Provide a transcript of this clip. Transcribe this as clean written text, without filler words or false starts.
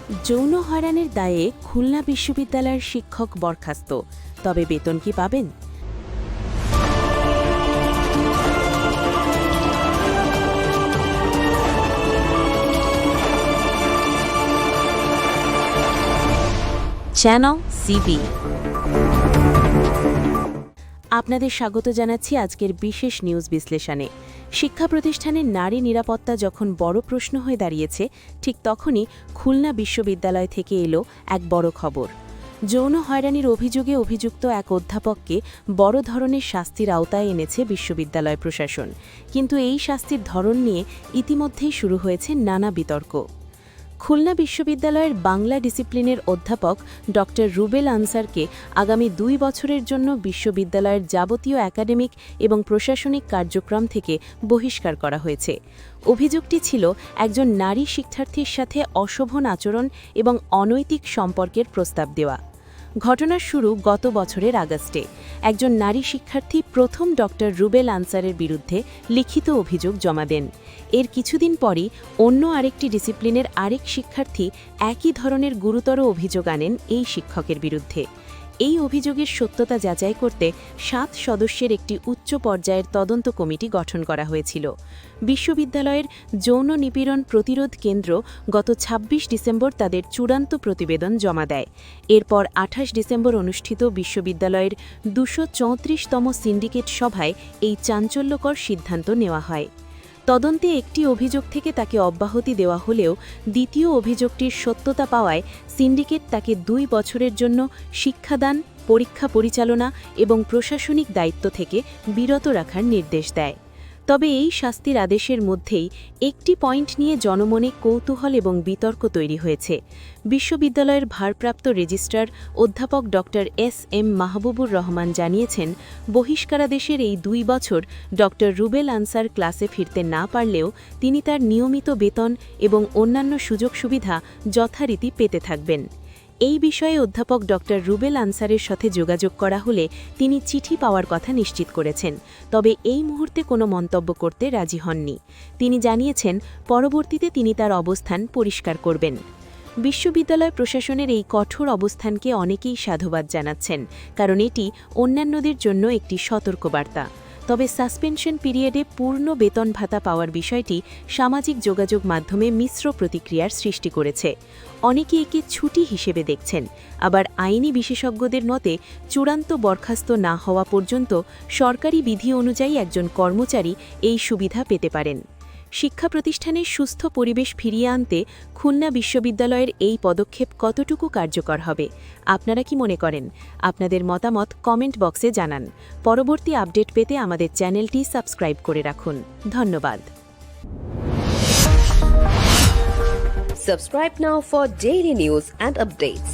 যৌন হয়রানির দায়ে খুলনা বিশ্ববিদ্যালয়ের শিক্ষক বরখাস্ত, তবে বেতন কি পাবেন? চ্যানেল সিবি আপনাদের স্বাগত জানাচ্ছি আজকের বিশেষ নিউজ বিশ্লেষণে। শিক্ষা প্রতিষ্ঠানের নারী নিরাপত্তা যখন বড় প্রশ্ন হয়ে দাঁড়িয়েছে, ঠিক তখনই খুলনা বিশ্ববিদ্যালয় থেকে এলো এক বড় খবর। যৌন হয়রানির অভিযোগে অভিযুক্ত এক অধ্যাপককে বড় ধরনের শাস্তির আওতায় এনেছে বিশ্ববিদ্যালয় প্রশাসন। কিন্তু এই শাস্তির ধরন নিয়ে ইতিমধ্যেই শুরু হয়েছে নানা বিতর্ক। খুলনা বিশ্ববিদ্যালয়ের বাংলা ডিসিপ্লিনের অধ্যাপক ড রুবেল আনসারকে আগামী 2 বছরের জন্য বিশ্ববিদ্যালয়ের যাবতীয় একাডেমিক এবং প্রশাসনিক কার্যক্রম থেকে বহিষ্কার করা হয়েছে। অভিযোগটি ছিল একজন নারী শিক্ষার্থীর সাথে অশোভন আচরণ এবং অনৈতিক সম্পর্কের প্রস্তাব দেওয়া। ঘটনার শুরু গত বছরের আগস্টে। একজন নারী শিক্ষার্থী প্রথম ড রুবেল আনসারের বিরুদ্ধে লিখিত অভিযোগ জমা দেন। এর কিছুদিন পরই অন্য আরেকটি ডিসিপ্লিনের আরেক শিক্ষার্থী একই ধরনের গুরুতর অভিযোগ আনেন এই শিক্ষকের বিরুদ্ধে। এই অভিযোগের সত্যতা যাচাই করতে 7 সদস্যের একটি উচ্চ পর্যায়ের তদন্ত কমিটি গঠন করা হয়েছিল। বিশ্ববিদ্যালয়ের যৌন নিপীড়ন প্রতিরোধ কেন্দ্র গত 26 ডিসেম্বর তাদের চূড়ান্ত প্রতিবেদন জমা দেয়। এরপর 28 ডিসেম্বর অনুষ্ঠিত বিশ্ববিদ্যালয়ের 234তম সিন্ডিকেট সভায় এই চাঞ্চল্যকর সিদ্ধান্ত নেওয়া হয়। তদন্তে একটি অভিযোগ থেকে তাকে অব্যাহতি দেওয়া হলেও দ্বিতীয় অভিযোগটির সত্যতা পাওয়ায় সিন্ডিকেট তাকে 2 বছরের জন্য শিক্ষাদান, পরীক্ষা পরিচালনা এবং প্রশাসনিক দায়িত্ব থেকে বিরত রাখার নির্দেশ দেয়। তবে এই শাস্তির আদেশের মধ্যেই একটি পয়েন্ট নিয়ে জনমনে কৌতূহল এবং বিতর্ক তৈরি হয়েছে। বিশ্ববিদ্যালয়ের ভারপ্রাপ্ত রেজিস্ট্রার অধ্যাপক ড এস.এম. মাহবুবুর রহমান জানিয়েছেন, বহিষ্কারাদেশের এই 2 বছর ড রুবেল আনসার ক্লাসে ফিরতে না পারলেও তিনি তার নিয়মিত বেতন এবং অন্যান্য সুযোগ সুবিধা যথারীতি পেতে থাকবেন। এই বিষয়ে অধ্যাপক ড রুবেল আনসারের সাথে যোগাযোগ করা হলে তিনি চিঠি পাওয়ার কথা নিশ্চিত করেছেন, তবে এই মুহূর্তে কোনো মন্তব্য করতে রাজি হননি। তিনি জানিয়েছেন, পরবর্তীতে তিনি তার অবস্থান পরিষ্কার করবেন। বিশ্ববিদ্যালয় প্রশাসনের এই কঠোর অবস্থানকে অনেকেই সাধুবাদ জানাচ্ছেন, কারণ এটি অন্যান্যদের জন্য একটি সতর্কবার্তা। তবে সাসপেনশন পিরিয়ডে পূর্ণ বেতন ভাতা পাওয়ার বিষয়টি সামাজিক যোগাযোগ মাধ্যমে মিশ্র প্রতিক্রিয়ার সৃষ্টি করেছে। অনেকে একে ছুটি হিসেবে দেখছেন, আবার আইনি বিশেষজ্ঞদের মতে চূড়ান্ত বরখাস্ত না হওয়া পর্যন্ত সরকারি বিধি অনুযায়ী একজন কর্মচারী এই সুবিধা পেতে পারেন। শিক্ষা প্রতিষ্ঠানের সুস্থ পরিবেশ ফিরিয়ে আনতে খুলনা বিশ্ববিদ্যালয়ের এই পদক্ষেপ কতটুকু কার্যকর হবে? আপনারা কি মনে করেন? আপনাদের মতামত কমেন্ট বক্সে জানান। পরবর্তী আপডেট পেতে আমাদের চ্যানেলটি সাবস্ক্রাইব করে রাখুন। ধন্যবাদ। Subscribe now for daily news and updates.